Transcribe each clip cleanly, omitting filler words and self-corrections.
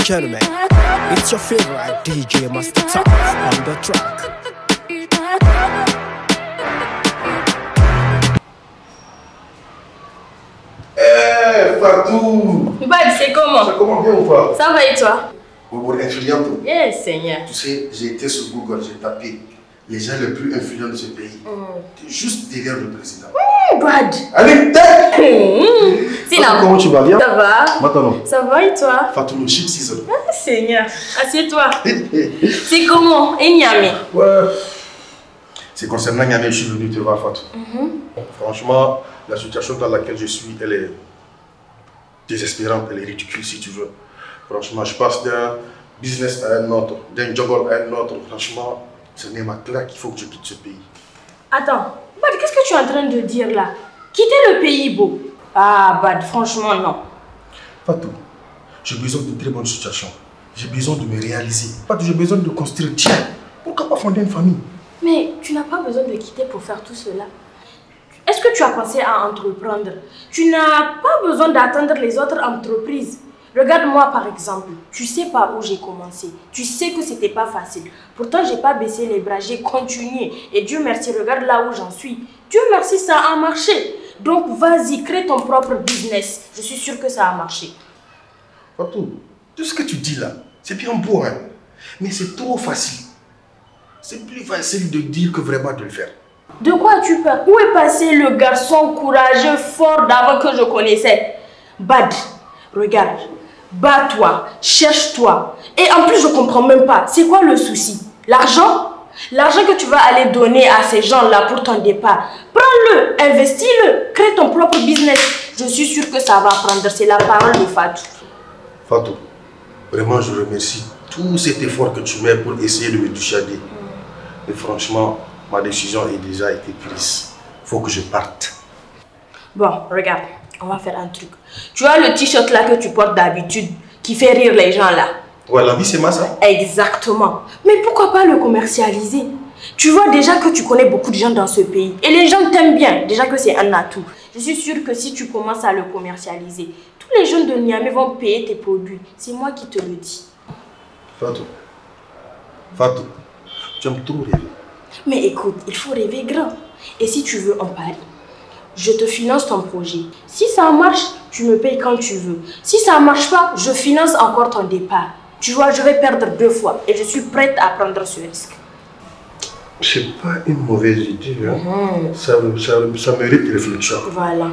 gentlemen, it's your favorite DJ Master Top on the track. Eh, Fatou! Bad, c'est comment? Ça commence bien ou pas? Ça va et toi? Vous êtes influente? Yes, Seigneur. Tu sais, j'ai été sur Google, j'ai tapé les gens les plus influents de ce pays. Juste derrière le président. Bad. Allez, tête! Sinon. Comment tu vas bien? Ça va? Maintenant. Ça va et toi? Fatou, le chip season. Ah, Seigneur. Assieds-toi. C'est comment? Et Niamey? Ouais. C'est concernant Niamey, je suis venu te voir, Fatou. Franchement, la situation dans laquelle je suis, elle est désespérante, elle est ridicule si tu veux. Franchement, je passe d'un business à un autre, d'un job à un autre. Franchement, ce n'est ma claque qu'il faut que je quitte ce pays. Attends, Bad, qu'est-ce que tu es en train de dire là? Quitter le pays beau? Ah, Bad, franchement, non. Fatou, j'ai besoin d'une très bonne situation. J'ai besoin de me réaliser. Fatou, j'ai besoin de construire. Tiens, pourquoi pas fonder une famille? Mais tu n'as pas besoin de quitter pour faire tout cela. Est-ce que tu as pensé à entreprendre? Tu n'as pas besoin d'attendre les autres entreprises. Regarde-moi par exemple, tu sais par où j'ai commencé. Tu sais que c'était pas facile. Pourtant, j'ai pas baissé les bras, j'ai continué. Et Dieu merci, regarde là où j'en suis. Dieu merci, ça a marché. Donc vas-y, crée ton propre business. Je suis sûre que ça a marché. Fatou, tout ce que tu dis là, c'est bien beau, hein? Mais c'est trop facile. C'est plus facile de dire que vraiment de le faire. De quoi as-tu peur? Où est passé le garçon courageux, fort d'avant que je connaissais? Bad, regarde, bats-toi, cherche-toi. Et en plus, je comprends même pas. C'est quoi le souci? L'argent? L'argent que tu vas aller donner à ces gens-là pour ton départ. Prends-le, investis-le, crée ton propre business. Je suis sûre que ça va prendre. C'est la parole de Fatou. Fatou, vraiment, je remercie tout cet effort que tu mets pour essayer de me toucher à des. Et franchement, ma décision a déjà été prise. Faut que je parte. Bon, regarde, on va faire un truc. Tu as le t-shirt là que tu portes d'habitude, qui fait rire les gens là. Ouais, la vie c'est ma ça. Exactement. Mais pourquoi pas le commercialiser? Tu vois déjà que tu connais beaucoup de gens dans ce pays. Et les gens t'aiment bien, déjà que c'est un atout. Je suis sûre que si tu commences à le commercialiser, tous les jeunes de Niamey vont payer tes produits. C'est moi qui te le dis. Fatou, Fatou, tu aimes trop rêver. Mais écoute, il faut rêver grand. Et si tu veux en parler, je te finance ton projet. Si ça marche, tu me payes quand tu veux. Si ça ne marche pas, je finance encore ton départ. Tu vois, je vais perdre 2 fois et je suis prête à prendre ce risque. C'est pas une mauvaise idée. Hein? Ça mérite réflexion. Voilà.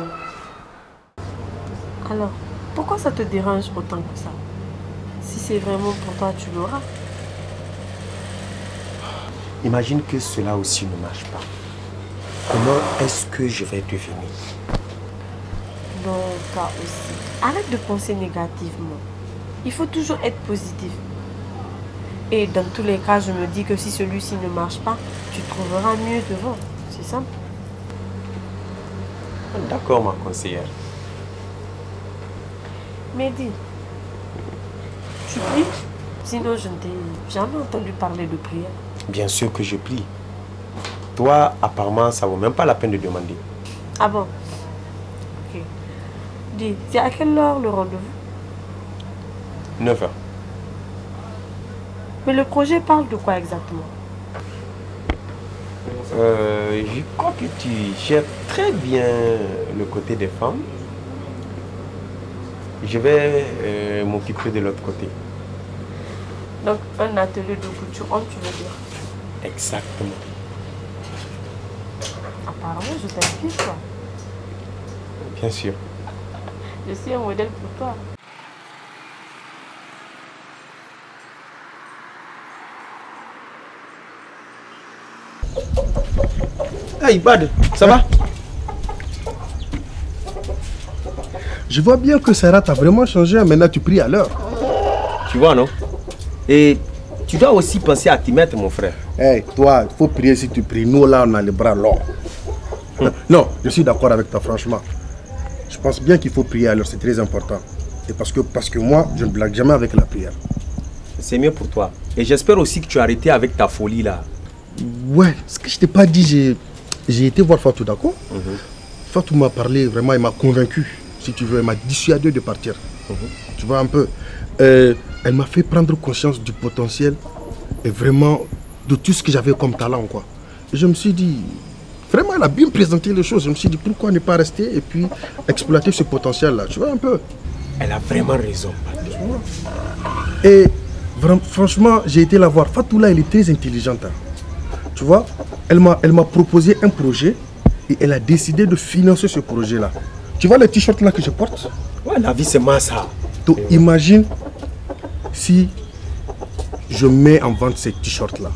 Alors, pourquoi ça te dérange autant que ça? Si c'est vraiment pour toi, tu l'auras. Imagine que cela aussi ne marche pas. Comment est-ce que je vais devenir? Non, toi aussi. Arrête de penser négativement. Il faut toujours être positif. Et dans tous les cas, je me dis que si celui-ci ne marche pas, tu trouveras mieux devant. C'est simple. D'accord, ma conseillère. Mehdi, tu pries? Sinon, je ne t'ai jamais entendu parler de prière. Bien sûr que je prie. Toi, apparemment, ça vaut même pas la peine de demander. Ah bon? Ok. Dis, c'est à quelle heure le rendez-vous? 9 h. Mais le projet parle de quoi exactement? Je crois que tu gères très bien le côté des femmes. Je vais m'occuper de l'autre côté. Donc, un atelier de couture, tu veux dire? Exactement. Apparemment, je t'inspire, toi. Bien sûr. Je suis un modèle pour toi. Hey Bad, ça va? Je vois bien que Sarah t'a vraiment changé, maintenant tu pries à l'heure. Tu vois, non? Et tu dois aussi penser à t'y mettre, mon frère. Hey, toi, il faut prier si tu pries. Nous, là, on a les bras longs. Non, je suis d'accord avec toi, franchement. Je pense bien qu'il faut prier à l'heure, c'est très important. Et parce que moi, je ne blague jamais avec la prière. C'est mieux pour toi. Et j'espère aussi que tu as arrêté avec ta folie, là. Ouais, ce que je t'ai pas dit, j'ai été voir Fatou, d'accord? Fatou m'a parlé, vraiment, il m'a convaincu, si tu veux, il m'a dissuadé de partir. Tu vois un peu. elle m'a fait prendre conscience du potentiel et vraiment de tout ce que j'avais comme talent, quoi. Et je me suis dit, vraiment, elle a bien présenté les choses. Je me suis dit, pourquoi ne pas rester et puis exploiter ce potentiel-là, tu vois un peu. Elle a vraiment raison, Bad. Et vraiment, franchement, j'ai été la voir. Fatoula, elle est très intelligente. Hein. Tu vois, elle m'a proposé un projet et elle a décidé de financer ce projet-là. Tu vois les t-shirts là que je porte? Ouais, la vie, c'est moi, ça. Donc, imagine si je mets en vente ces t-shirts-là.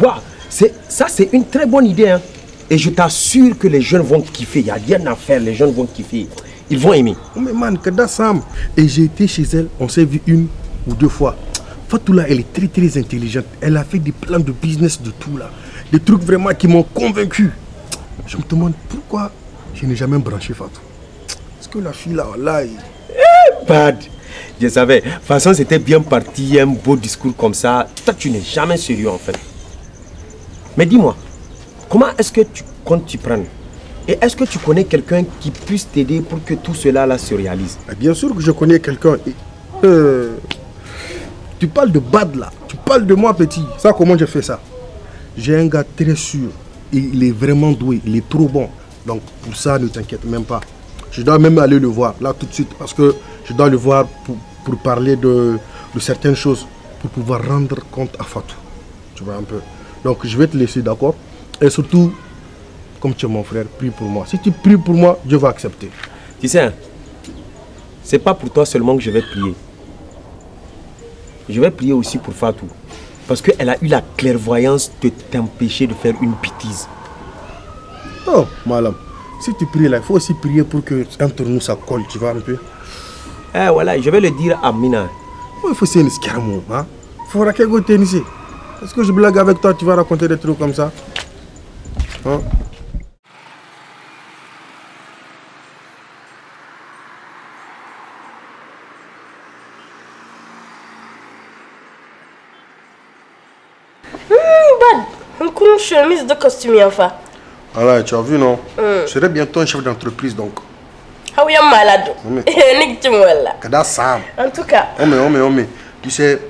Waouh, ça, c'est une très bonne idée. Hein. Et je t'assure que les jeunes vont kiffer. Il n'y a rien à faire, les jeunes vont kiffer. Ils vont aimer. Mais man, que Sam. Et j'ai été chez elle, on s'est vu 1 ou 2 fois. Fatoula, elle est très très intelligente. Elle a fait des plans de business de tout là. Des trucs vraiment qui m'ont convaincu. Je me demande pourquoi je n'ai jamais branché Fatou. Est-ce que la fille là, là... Bad. Je savais. De toute façon, c'était bien parti, un beau discours comme ça. Toi, tu n'es jamais sérieux en fait. Mais dis-moi, comment est-ce que tu comptes t'y prendre? Et est-ce que tu connais quelqu'un qui puisse t'aider pour que tout cela là se réalise? Bien sûr que je connais quelqu'un. Tu parles de Bad là. Tu parles de moi petit. Ça, comment je fais ça? J'ai un gars très sûr. Il est vraiment doué. Il est trop bon. Donc pour ça, ne t'inquiète même pas. Je dois même aller le voir là tout de suite. Parce que je dois le voir pour parler de certaines choses. Pour pouvoir rendre compte à Fatou. Tu vois un peu. Donc je vais te laisser, d'accord? Et surtout, comme tu es mon frère, prie pour moi. Si tu pries pour moi, Dieu va accepter. Tu sais, c'est pas pour toi seulement que je vais prier. Je vais prier aussi pour Fatou. Parce qu'elle a eu la clairvoyance de t'empêcher de faire une bêtise. Oh, madame, si tu pries là, il faut aussi prier pour que entre nous ça colle, tu vois un peu. Eh voilà, je vais le dire à Mina. Il faut c'est une escarmou, hein. Il faut raquer au tennis. Est-ce que je blague avec toi, tu vas raconter des trucs comme ça? Hein? Une chemise de costume, enfin. Voilà, tu as vu, non? Je serai bientôt un chef d'entreprise, donc. Ah oui, un malade. Kada Sam. En tout cas. Tu sais,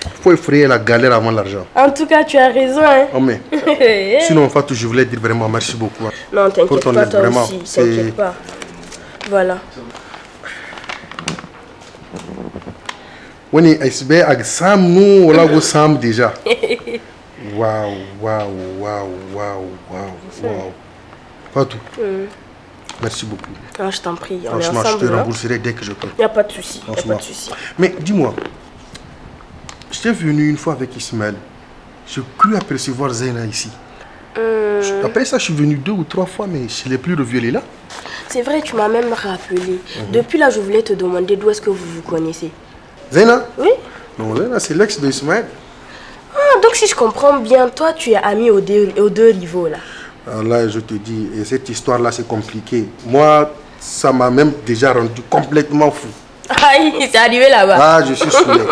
il faut effrayer la galère avant l'argent. En tout cas, tu as raison, hein. Sinon, Fatou, je voulais dire vraiment merci beaucoup. Hein. Non, t'inquiète pas, toi vraiment, aussi. T'inquiète pas. Voilà. Oui, SB avec Sam, nous, on a Sam déjà. Waouh. Fatou, merci beaucoup. Ah, je t'en prie. Franchement, je te rembourserai dès que je peux. Il n'y a pas de souci. Mais dis-moi, j'étais venu une fois avec Ismaël. Je crus apercevoir Zeyna ici. Après ça, je suis venu 2 ou 3 fois, mais je ne l'ai plus revu, elle est là. C'est vrai, tu m'as même rappelé. Depuis là, je voulais te demander d'où est-ce que vous vous connaissez. Zeyna? Oui. Non, Zeyna, c'est l'ex de Ismaël. Ah, donc si je comprends bien, toi, tu es ami aux deux rivaux, là. Alors là, je te dis, et cette histoire-là, c'est compliqué. Moi, ça m'a même déjà rendu complètement fou. Aïe, c'est arrivé là-bas. Ah, je suis saoulé.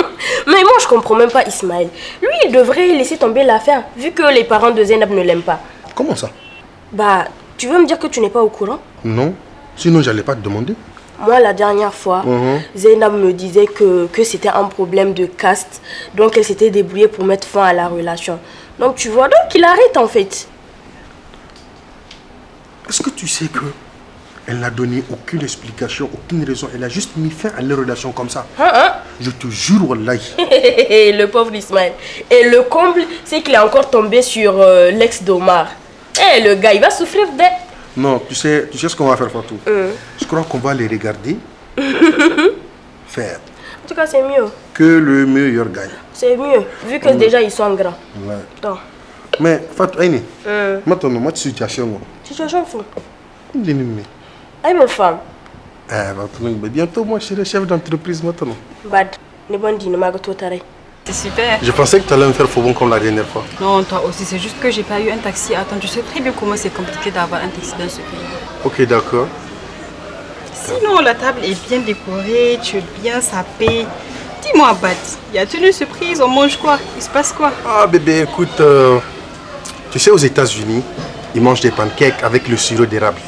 Mais moi, je comprends même pas Ismaël. Lui, il devrait laisser tomber l'affaire, vu que les parents de Zeynab ne l'aiment pas. Comment ça? Bah, tu veux me dire que tu n'es pas au courant? Non, sinon j'allais pas te demander. Moi, la dernière fois, Zeynab me disait que c'était un problème de caste. Donc, elle s'était débrouillée pour mettre fin à la relation. Donc, tu vois, donc il arrête en fait. Est-ce que tu sais que elle n'a donné aucune explication, aucune raison. Elle a juste mis fin à leur relation comme ça. Je te jure, wallahi. Le pauvre Ismaël. Et le comble, c'est qu'il est encore tombé sur l'ex d'Omar. Eh, le gars, il va souffrir d'elle. Non, tu sais ce qu'on va faire, Fatou. Je crois qu'on va les regarder faire. En tout cas, c'est mieux. Que le meilleur gagne. C'est mieux, vu que déjà ils sont grands. Ouais. Donc. Mais Fatou, maintenant, moi, situation. Situation fou. Aïe, ma femme. Bientôt, moi, je serai chef d'entreprise maintenant. Bad. Ne bon dit, ne m'a pas taré. C'est super. Je pensais que tu allais me faire faux bon comme la dernière fois. Non, toi aussi, c'est juste que j'ai pas eu un taxi. Attends, tu sais très bien comment c'est compliqué d'avoir un taxi dans ce pays. Ok, d'accord. Sinon, la table est bien décorée, tu es bien sapé. Dis-moi, Bad, il y a une surprise, on mange quoi? Il se passe quoi? Ah, bébé, écoute, tu sais, aux États-Unis, ils mangent des pancakes avec le sirop d'érable.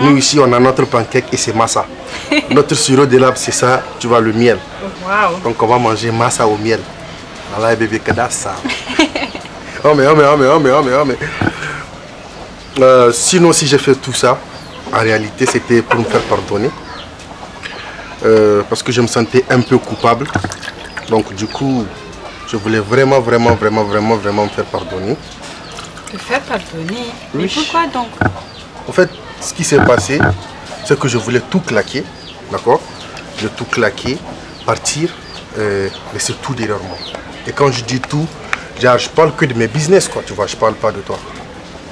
Nous ici, on a notre pancake et c'est massa. Notre sirop d'érable, c'est ça, tu vois, le miel. Wow. Donc on va manger massa au miel. Voilà, bébé, ça. Sinon, si j'ai fait tout ça, en réalité, c'était pour me faire pardonner. Parce que je me sentais un peu coupable. Donc du coup, je voulais vraiment me faire pardonner. Te faire pardonner? Oui. Mais pourquoi donc? En fait, ce qui s'est passé, c'est que je voulais tout claquer, d'accord? Je tout claquer, partir, laisser tout derrière moi. Et quand je dis tout, genre, je parle que de mes business, quoi, tu vois, je parle pas de toi.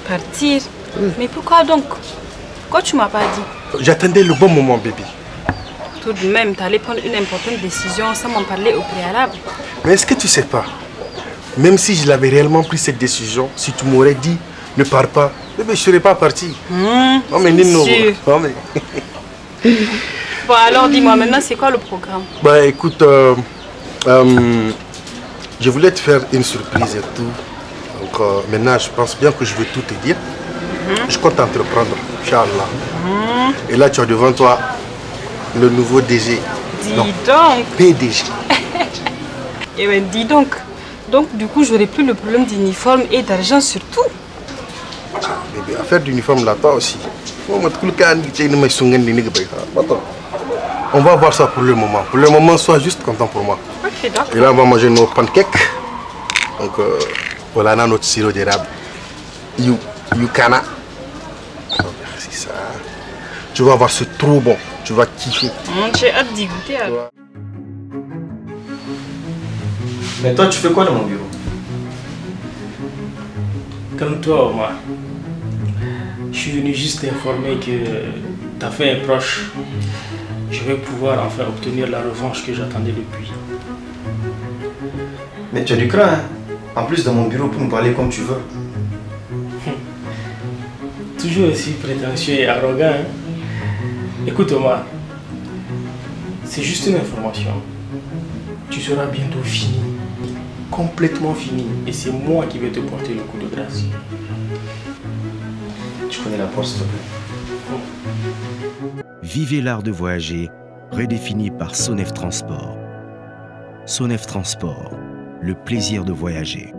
Partir? Oui. Mais pourquoi donc? Pourquoi tu m'as pas dit? J'attendais le bon moment, bébé. Tout de même, tu allais prendre une importante décision sans m'en parler au préalable. Mais est-ce que tu sais pas? Même si je l'avais réellement pris cette décision, si tu m'aurais dit ne pars pas, bébé, je ne serais pas parti. Oh, mais Nino. Oh, mais... Bon, alors dis-moi maintenant, c'est quoi le programme? Bah écoute, je voulais te faire une surprise et tout. Donc maintenant, je pense bien que je vais tout te dire. Je compte entreprendre, Inch'Allah. Et là, tu as devant toi le nouveau DG. Dis donc. PDG. Eh bien, dis donc. Donc, du coup, j'aurai plus le problème d'uniforme et d'argent surtout. Bébé, affaire d'uniforme là, toi aussi. On va voir ça pour le moment. Pour le moment, sois juste content pour moi. Ok, d'accord. Et là, on va manger nos pancakes. Donc, voilà notre sirop d'érable. Yucana. C'est ça. Tu vas voir, c'est trop bon. Tu vas kiffer. J'ai hâte d'y goûter. Alors. Mais toi, tu fais quoi dans mon bureau? Comme toi, Omar. Je suis venu juste t'informer que ta fin est proche. Je vais pouvoir enfin obtenir la revanche que j'attendais depuis. Mais tu as du cran, hein? En plus dans mon bureau pour me parler comme tu veux. Toujours aussi prétentieux et arrogant, hein? Écoute Omar, c'est juste une information. Tu seras bientôt fini. Complètement fini. Et c'est moi qui vais te porter le coup de grâce. Tu connais la porte, s'il te plaît. Vivez l'art de voyager, redéfini par Sonef Transport. Sonef Transport, le plaisir de voyager.